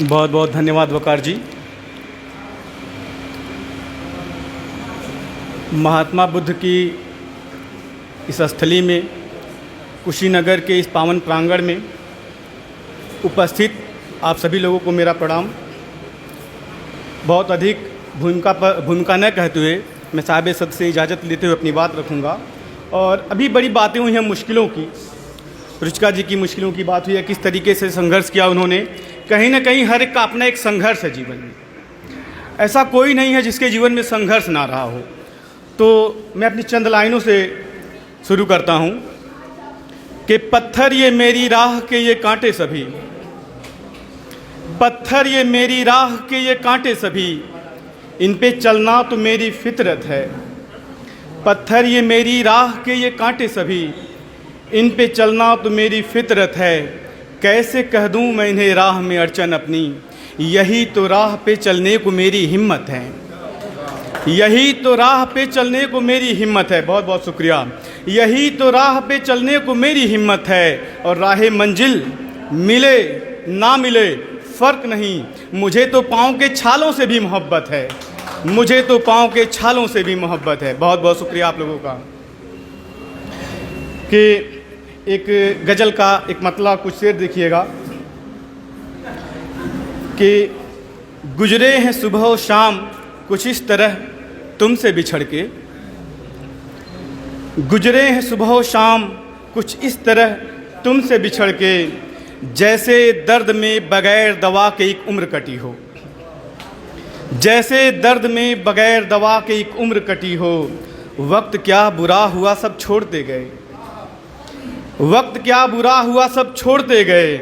बहुत बहुत धन्यवाद वकार जी। महात्मा बुद्ध की इस स्थली में, कुशीनगर के इस पावन प्रांगण में उपस्थित आप सभी लोगों को मेरा प्रणाम। बहुत अधिक भूमिका न कहते हुए मैं साहिब सद से इजाज़त लेते हुए अपनी बात रखूँगा। और अभी बड़ी बातें हुई हैं मुश्किलों की, रुचिका जी की मुश्किलों की बात हुई है, किस तरीके से संघर्ष किया उन्होंने। कहीं ना कहीं हर एक का अपना एक संघर्ष है जीवन में, ऐसा कोई नहीं है जिसके जीवन में संघर्ष ना रहा हो। तो मैं अपनी चंद लाइनों से शुरू करता हूँ कि पत्थर ये मेरी राह के ये कांटे सभी, पत्थर ये मेरी राह के ये कांटे सभी, इन पे चलना तो मेरी फितरत है। पत्थर ये मेरी राह के ये कांटे सभी, इन पे चलना तो मेरी फितरत है। कैसे कह दूँ मैं इन्हें राह में अड़चन अपनी, यही तो राह पे चलने को मेरी हिम्मत है, यही तो राह पे चलने को मेरी हिम्मत है। बहुत बहुत शुक्रिया। यही तो राह पे चलने को मेरी हिम्मत है, और राह मंजिल मिले ना मिले फ़र्क नहीं, मुझे तो पाँव के छालों से भी मोहब्बत है, मुझे तो पाँव के छालों से भी मोहब्बत है। बहुत बहुत शुक्रिया आप लोगों का। कि एक गज़ल का एक मतलब कुछ शेर देखिएगा कि गुजरे हैं सुबह और शाम कुछ इस तरह तुमसे बिछड़ के, गुजरे हैं सुबह और शाम कुछ इस तरह तुमसे बिछड़ के, जैसे दर्द में बगैर दवा के एक उम्र कटी हो, जैसे दर्द में बगैर दवा के एक उम्र कटी हो। वक्त क्या बुरा हुआ सब छोड़ते गए, वक्त क्या बुरा हुआ सब छोड़ते गए,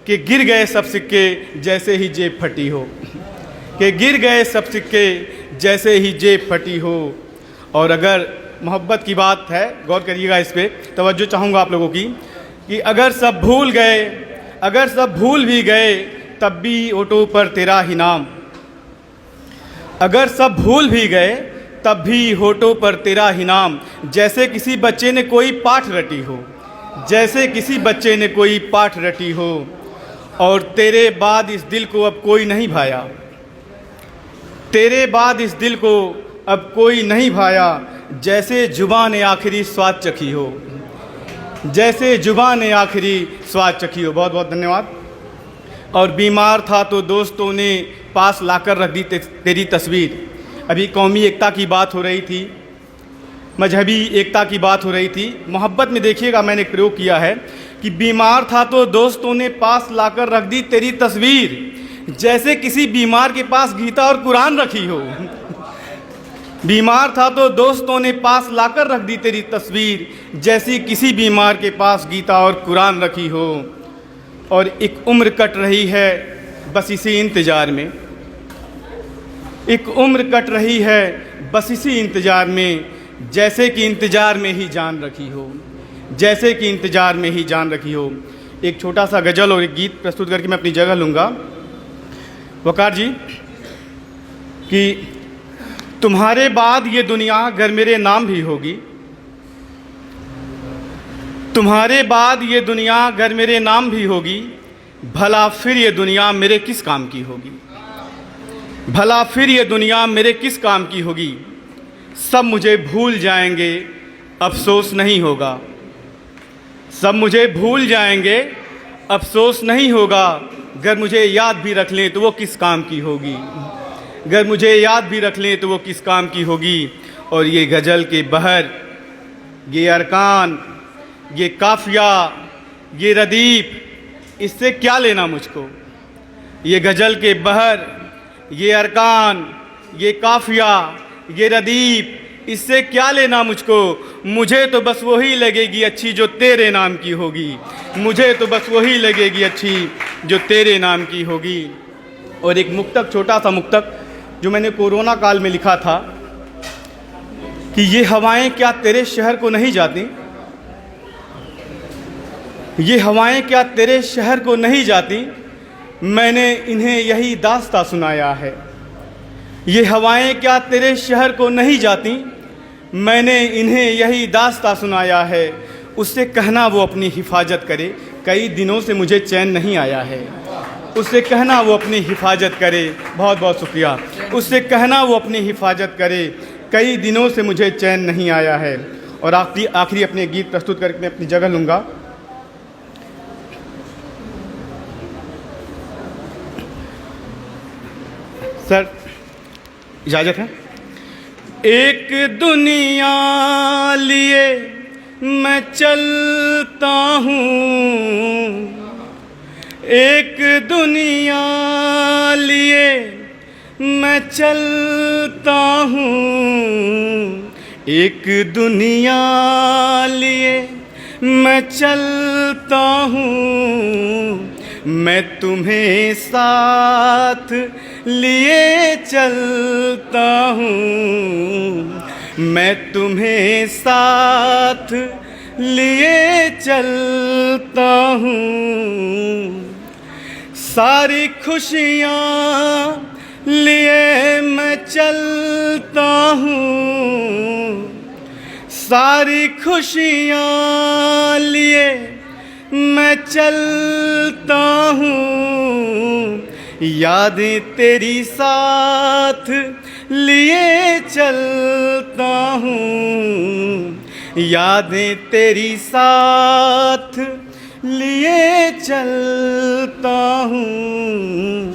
कि गिर गए सब सिक्के जैसे ही जेब फटी हो, कि गिर गए सब सिक्के जैसे ही जेब फटी हो। और अगर मोहब्बत की बात है, गौर करिएगा इस पे, तवज्जो चाहूँगा आप लोगों की, कि अगर सब भूल गए, अगर सब भूल भी गए तब भी होठों पर तेरा ही नाम, अगर सब भूल भी गए तब भी होठों पर तेरा ही नाम। जैसे किसी बच्चे ने कोई पाठ रटी हो, जैसे किसी बच्चे ने कोई पाठ रटी हो, और तेरे बाद इस दिल को अब कोई नहीं भाया, तेरे बाद इस दिल को अब कोई नहीं भाया। जैसे जुबान ने आखिरी स्वाद चखी हो, जैसे जुबान ने आखिरी स्वाद चखी हो। बहुत बहुत धन्यवाद। और बीमार था तो दोस्तों ने पास लाकर रख दी तेरी तस्वीर। अभी कौमी एकता की बात हो रही थी, मजहबी एकता की बात हो रही थी। मोहब्बत में देखिएगा मैंने एक प्रयोग किया है कि बीमार था तो दोस्तों ने पास लाकर रख दी तेरी तस्वीर, जैसे किसी बीमार के पास गीता और कुरान रखी हो। बीमार था तो दोस्तों ने पास लाकर रख दी तेरी तस्वीर, जैसी किसी बीमार के पास गीता और कुरान रखी हो। और एक उम्र कट रही है बस इसी इंतज़ार में, एक उम्र कट रही है बस इसी इंतज़ार में, जैसे कि इंतज़ार में ही जान रखी हो, जैसे कि इंतज़ार में ही जान रखी हो। एक छोटा सा गज़ल और एक गीत प्रस्तुत करके मैं अपनी जगह लूँगा। वकार जी कि तुम्हारे बाद ये दुनिया अगर मेरे नाम भी होगी, तुम्हारे बाद ये दुनिया अगर मेरे नाम भी होगी, भला फिर ये दुनिया मेरे किस काम की होगी, भला फिर ये दुनिया मेरे किस काम की होगी। सब मुझे भूल जाएंगे अफसोस नहीं होगा, सब मुझे भूल जाएंगे अफसोस नहीं होगा। अगर मुझे याद भी रख लें तो वो किस काम की होगी, अगर मुझे याद भी रख लें तो वो किस काम की होगी। और ये गज़ल के बहर, ये अरकान, ये काफ़िया, ये रदीफ, इससे क्या लेना मुझको। ये गज़ल के बहर, ये अरकान, ये काफ़िया, ये रदीफ, इससे क्या लेना मुझको। मुझे तो बस वही लगेगी अच्छी जो तेरे नाम की होगी, मुझे तो बस वही लगेगी अच्छी जो तेरे नाम की होगी। और एक मुक्तक, छोटा सा मुक्तक जो मैंने कोरोना काल में लिखा था कि ये हवाएं क्या तेरे शहर को नहीं जाती, ये हवाएं क्या तेरे शहर को नहीं जाती, मैंने इन्हें यही दास्तां सुनाया है। ये हवाएं क्या तेरे शहर को नहीं जाती, मैंने इन्हें यही दास्तां सुनाया है। उससे कहना वो अपनी हिफाजत करे, कई दिनों से मुझे चैन नहीं आया है। उससे कहना वो अपनी हिफाजत करे। बहुत बहुत शुक्रिया। उससे कहना वो अपनी हिफाजत करे, कई दिनों से मुझे चैन नहीं आया है। और आखिरी अपने गीत प्रस्तुत करके मैं अपनी जगह लूँगा। सर इजाज़त है। एक दुनिया लिए मैं चलता हूँ, एक दुनिया लिए मैं चलता हूँ, एक दुनिया लिए मैं चलता हूँ, मैं तुम्हें साथ लिए चलता हूँ, मैं तुम्हें साथ लिए चलता हूँ। सारी खुशियाँ लिए मैं चलता हूँ, सारी खुशियाँ लिए मैं चलता हूँ, यादें तेरी साथ लिए चलता हूँ, यादें तेरी साथ लिए चलता हूँ।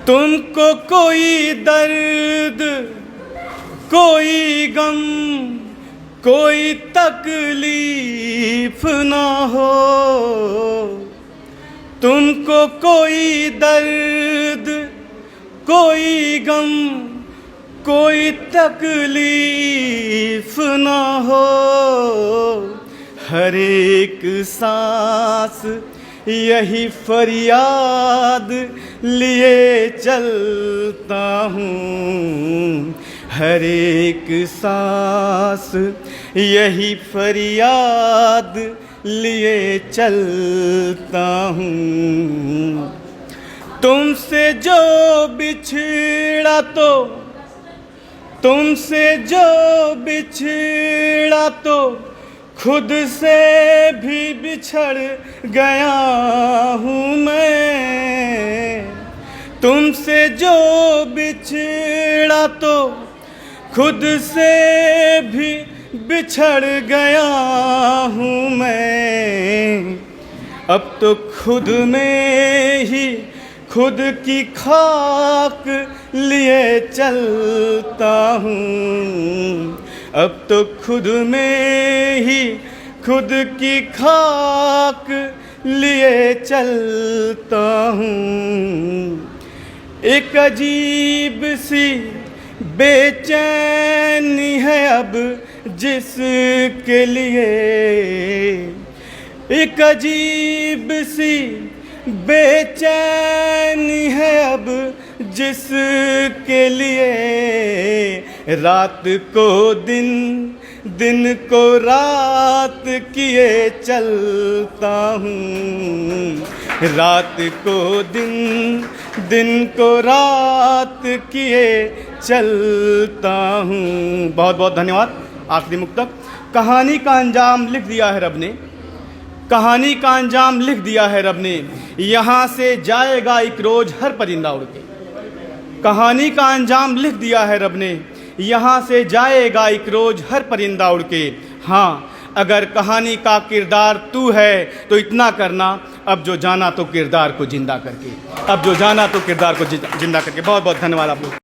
तुमको कोई दर्द, कोई गम, कोई तकलीफ ना हो, तुमको कोई दर्द, कोई गम, कोई तकलीफ ना हो, हर एक सांस यही फरियाद लिए चलता हूँ, हर एक सांस यही फरियाद लिए चलता हूँ। तुमसे जो बिछड़ा तो, तुमसे जो बिछड़ा तो खुद से भी बिछड़ गया हूँ मैं, तुमसे जो बिछड़ा तो खुद से भी बिछड़ गया हूँ मैं। अब तो खुद में ही खुद की खाक लिए चलता हूँ, अब तो खुद में ही खुद की खाक लिए चलता हूँ। एक अजीब सी बेचैनी है अब जिसके लिए, एक अजीब सी बेचैनी है अब जिसके लिए, रात को दिन, दिन को रात किए चलता हूँ, रात को दिन, दिन को रात किए चलता हूँ। बहुत बहुत धन्यवाद। आखिरी मुक्तक। कहानी का अंजाम लिख दिया है रब ने, कहानी का अंजाम लिख दिया है रब ने, यहाँ से जाएगा एक रोज़ हर परिंदा उड़ के। कहानी का अंजाम लिख दिया है रब ने, यहाँ से जाएगा एक रोज़ हर परिंदा उड़ के। हाँ, अगर कहानी का किरदार तू है तो इतना करना, अब जो जाना तो किरदार को जिंदा करके, अब जो जाना तो किरदार को जिंदा करके। बहुत बहुत धन्यवाद आप लोग।